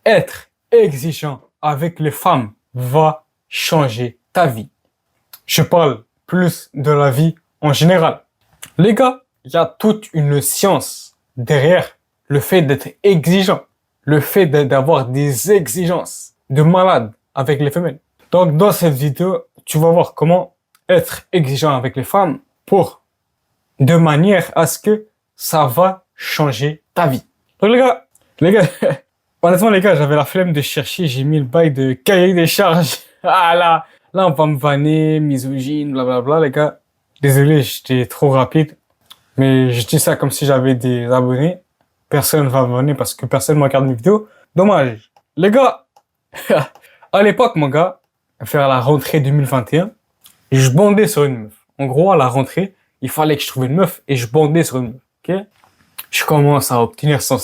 être exigeant avec les femmes va changer ta vie. Je parle plus de la vie en général. Les gars, il y a toute une science derrière le fait d'être exigeant, le fait d'avoir des exigences de malade avec les femelles. Donc, dans cette vidéo, tu vas voir comment être exigeant avec les femmes de manière à ce que ça va changer ta vie. Donc, les gars, honnêtement, les gars, j'avais la flemme de chercher, j'ai mis le bail de cahier des charges. Ah là, on va me vanner, misogyne, blablabla, les gars. Désolé, j'étais trop rapide. Mais je dis ça comme si j'avais des abonnés. Personne va m'abonner parce que personne ne regarde mes vidéos. Dommage. Les gars, à l'époque, mon gars, faire la rentrée 2021, je bandais sur une meuf. En gros, à la rentrée, il fallait que je trouve une meuf et je bandais sur une meuf. Ok? Je commence à obtenir son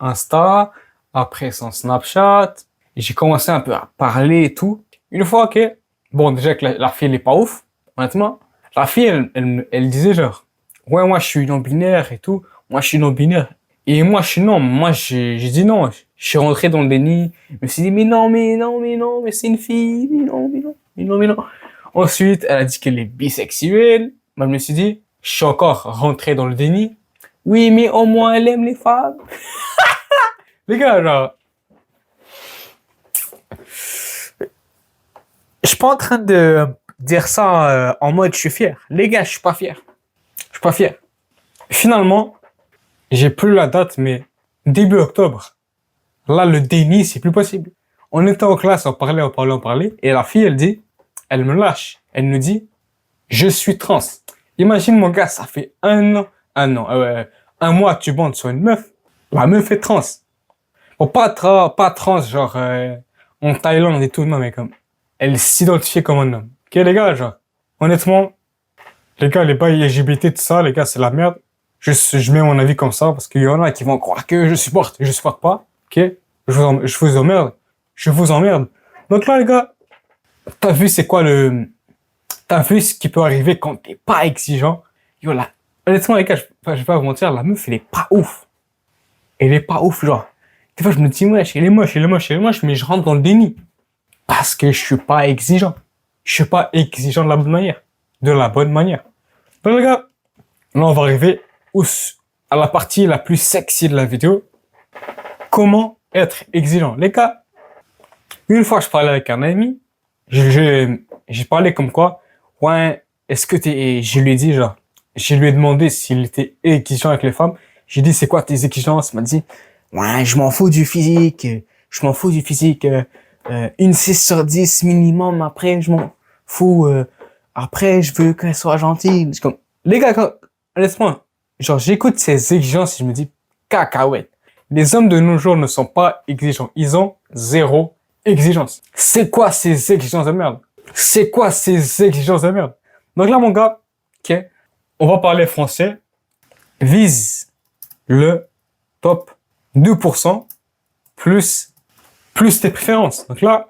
Insta, après son Snapchat. Et j'ai commencé un peu à parler et tout. Une fois que, bon, déjà que la fille, elle est pas ouf, honnêtement. La fille, elle disait genre, ouais, moi, je suis non-binaire et tout. Moi, je suis non-binaire. Et moi, je suis non. Moi, j'ai dit non. Je suis rentré dans le déni. Je me suis dit, mais non, mais c'est une fille. Mais non. Ensuite, elle a dit qu'elle est bisexuelle. Moi, je me suis dit, je suis encore rentré dans le déni. Oui, mais au moins, elle aime les femmes. Les gars, genre, je suis pas en train de dire ça en mode je suis fier. Les gars, je suis pas fier. Je suis pas fier. Finalement, j'ai plus la date, mais début octobre. Là, le déni, c'est plus possible. On était en classe, on parlait. Et la fille, elle me lâche. Elle nous dit, je suis trans. Imagine, mon gars, ça fait un mois, tu bandes sur une meuf. La meuf est trans. Bon, pas trans, genre, en Thaïlande et tout, non, mais comme, elle s'identifiait comme un homme. Ok, les gars, genre, honnêtement, les gars, les bails LGBT, tout ça, les gars, c'est la merde. Je mets mon avis comme ça, parce qu'il y en a qui vont croire que je supporte pas. Ok? Je vous emmerde. Donc là, les gars, t'as vu ce qui peut arriver quand t'es pas exigeant? Yo, là, honnêtement, les gars, je vais pas vous mentir, la meuf, elle est pas ouf. Elle est pas ouf, genre. Des fois, je me dis, wesh, elle est moche, mais je rentre dans le déni. Parce que je suis pas exigeant. Je suis pas exigeant de la bonne manière. Donc, les gars, là, on va arriver à la partie la plus sexy de la vidéo. Comment être exigeant? Les gars, une fois, je parlais avec un ami. J'ai parlé comme quoi, ouais, je lui ai dit, genre, je lui ai demandé s'il était exigeant avec les femmes. J'ai dit, c'est quoi tes exigences? Il m'a dit, ouais, je m'en fous du physique. Une 6 sur 10 minimum. Après, je m'en fous. Après, je veux qu'elle soit gentille. C'est comme, les gars, honnêtement, genre, j'écoute ces exigences et je me dis, cacahuète. Les hommes de nos jours ne sont pas exigeants. Ils ont zéro exigence. C'est quoi ces exigences de merde? Donc là, mon gars, ok, on va parler français. Vise le top 2% plus tes préférences. Donc là,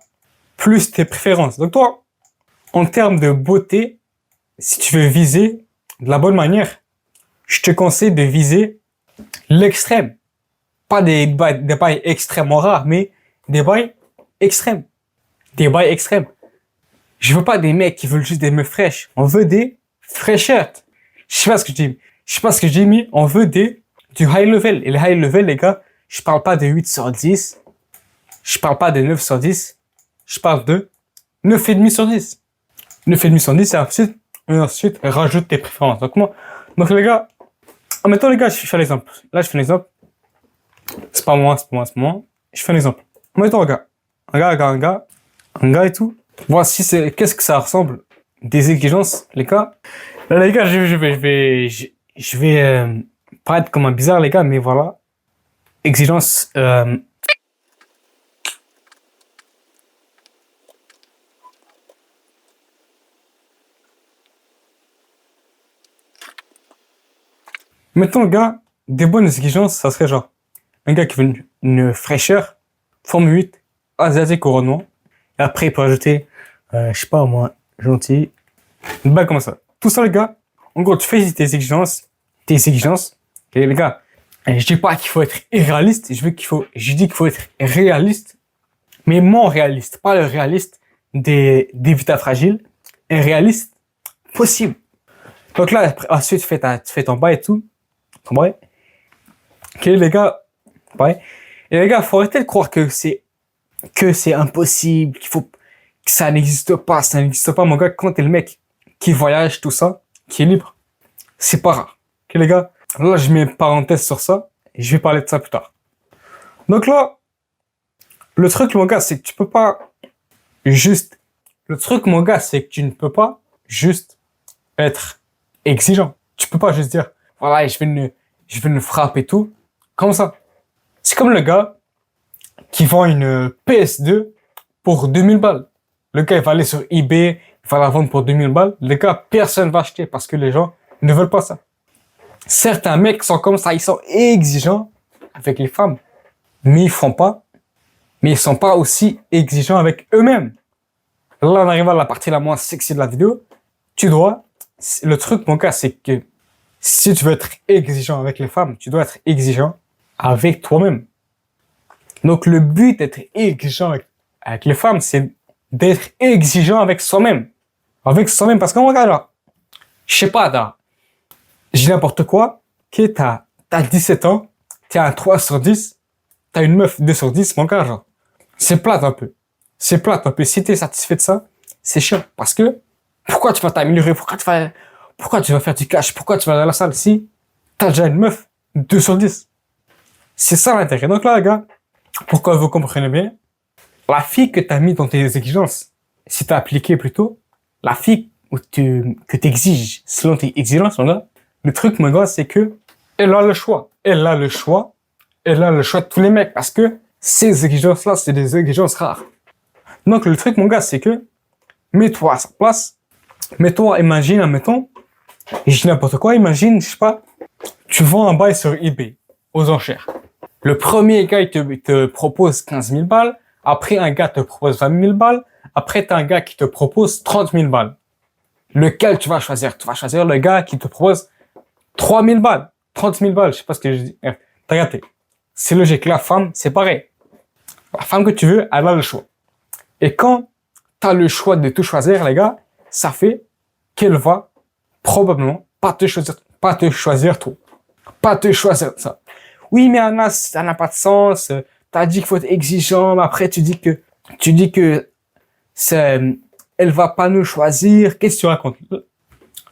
plus tes préférences. Donc toi, en termes de beauté, si tu veux viser de la bonne manière, je te conseille de viser l'extrême. Pas des bails extrêmement rares, mais des bails extrêmes. Je veux pas des mecs qui veulent juste des meufs fraîches. On veut des fraîcheurs. Je sais pas ce que je dis, mais on veut du high level. Et le high level, les gars, je parle pas de 8 sur 10. Je parle pas de 9 sur 10. Je parle de 9,5 sur 10. 9,5 sur 10, et ensuite, rajoute tes préférences. Donc les gars, en même temps, les gars, je fais l'exemple. Là, je fais l'exemple. C'est pas moi. Je fais un exemple. Mettons un gars et tout. Voici qu'est-ce que ça ressemble des exigences, les gars. Là, les gars, je vais paraître comme un bizarre, les gars, mais voilà. Exigence. Mettons, le gars, des bonnes exigences, ça serait genre un gars qui veut une fraîcheur, forme 8, asiatique au renoir. Et après, il peut ajouter, je sais pas moi, gentil, une bague comme ça. Tout ça, les gars, en gros, tu fais tes exigences. Et les gars, Et je dis pas qu'il faut être irréaliste, je dis qu'il faut être réaliste, mais mon réaliste, pas le réaliste des vitas fragiles, un réaliste possible. Donc là, ensuite, tu fais ton bail et tout, ton bail. Ok, les gars, ouais. Et les gars, faut arrêter de croire que c'est impossible, que ça n'existe pas, mon gars. Quand t'es le mec qui voyage, tout ça, qui est libre, c'est pas rare. Ok, les gars, là, je mets une parenthèse sur ça, et je vais parler de ça plus tard. Donc là, le truc, mon gars, c'est que tu peux pas juste, le truc, mon gars, c'est que tu ne peux pas juste être exigeant. Tu peux pas juste dire, voilà, je vais me frapper et tout, comme ça. C'est comme le gars qui vend une PS2 pour 2000 balles. Le gars, il va aller sur eBay, il va la vendre pour 2000 balles. Le gars, personne va acheter parce que les gens ne veulent pas ça. Certains mecs sont comme ça, ils sont exigeants avec les femmes, mais ils font pas, mais ils sont pas aussi exigeants avec eux-mêmes. Là, on arrive à la partie la moins sexy de la vidéo. Le truc, mon gars, c'est que si tu veux être exigeant avec les femmes, tu dois être exigeant avec toi-même. Donc, le but d'être exigeant avec les femmes, c'est d'être exigeant avec soi-même. Avec soi-même, parce que, regarde là, je sais pas, là, j'ai n'importe quoi, que t'as 17 ans, t'es un 3 sur 10, t'as une meuf 2 sur 10, mon gars, genre, c'est plate un peu. C'est plate un peu. Si t'es satisfait de ça, c'est chiant. Parce que, pourquoi tu vas t'améliorer? Pourquoi tu vas faire du cash? Pourquoi tu vas aller à la salle si t'as déjà une meuf 2 sur 10? C'est ça l'intérêt. Donc là, les gars, pourquoi vous comprenez bien, la fille que t'as mis dans tes exigences, si t'as appliqué plutôt, la fille que t'exiges selon tes exigences, là, le truc, mon gars, c'est que elle a le choix. Elle a le choix de tous les mecs parce que ces exigences-là, c'est des exigences rares. Donc, le truc, mon gars, c'est que mets-toi à sa place. Mets-toi, imagine, admettons, je dis n'importe quoi, imagine, je sais pas, tu vends un bail sur eBay aux enchères. Le premier gars, il te propose 15 000 balles. Après, un gars te propose 20 000 balles. Après, t'as un gars qui te propose 30 000 balles. Lequel tu vas choisir? Tu vas choisir le gars qui te propose 3 000 balles, 30 000 balles, je sais pas ce que je dis. T'as gâté. C'est logique. La femme, c'est pareil. La femme que tu veux, elle a le choix. Et quand t'as le choix de tout choisir, les gars, ça fait qu'elle va probablement pas te choisir toi. Pas te choisir ça. Oui, mais Anna, ça n'a pas de sens. T'as dit qu'il faut être exigeant, mais après tu dis que elle va pas nous choisir. Qu'est-ce que tu racontes?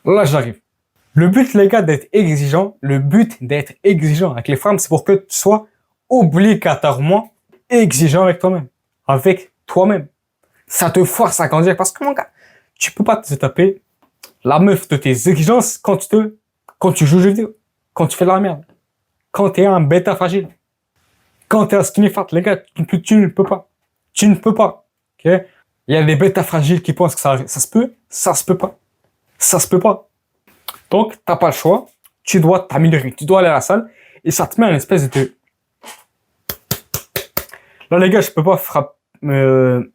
Là, j'arrive. Le but, les gars, d'être exigeant avec les femmes, c'est pour que tu sois obligatoirement exigeant avec toi-même. Avec toi-même. Ça te force à grandir parce que, mon gars, tu peux pas te taper la meuf de tes exigences quand tu joues aux jeux vidéo. Quand tu fais de la merde. Quand t'es un bêta fragile. Quand t'es un skinny fat, les gars, tu ne peux pas. Tu ne peux pas. Ok? Il y a des bêta fragiles qui pensent que ça se peut. Ça se peut pas. Ça se peut pas. Donc, t'as pas le choix. Tu dois t'améliorer. Tu dois aller à la salle. Et ça te met une espèce de... Là, les gars, je peux pas me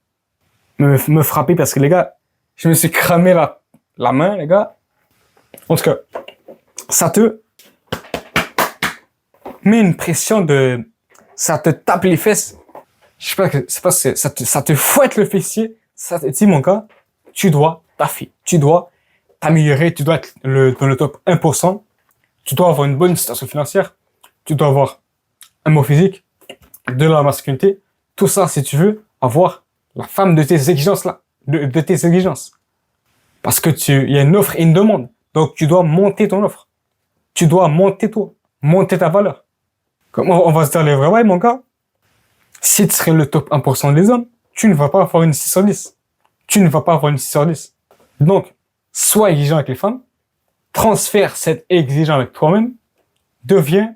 frapper parce que, les gars, je me suis cramé la main, les gars. En tout cas, ça te met une pression ça te tape les fesses. Je sais pas, ça te fouette le fessier. Ça te dit, mon gars, tu dois taffer. Tu dois t'améliorer. Tu dois être dans le top 1%. Tu dois avoir une bonne situation financière. Tu dois avoir un beau physique, de la masculinité. Tout ça, si tu veux avoir la femme de tes exigences là, de tes exigences. Parce que il y a une offre et une demande. Donc, tu dois monter ton offre. Tu dois monter ta valeur. Comment on va se dire les vrais bails, mon gars? Si tu serais le top 1% des hommes, tu ne vas pas avoir une 6 sur 10. Tu ne vas pas avoir une 6 sur 10. Donc, sois exigeant avec les femmes, transfère cette exigence avec toi-même, deviens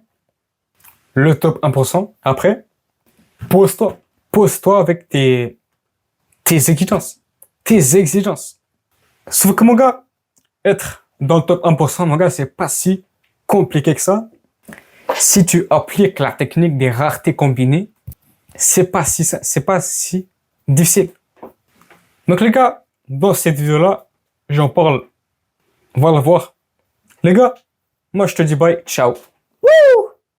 le top 1%. Après, pose-toi avec tes exigences. Tes exigences. Sauf que, mon gars, être dans le top 1%, mon gars, c'est pas si compliqué que ça. Si tu appliques la technique des raretés combinées, c'est pas si difficile. Donc, les gars, dans cette vidéo-là, j'en parle. On va la voir. Les gars, moi, je te dis bye. Ciao. Wouh!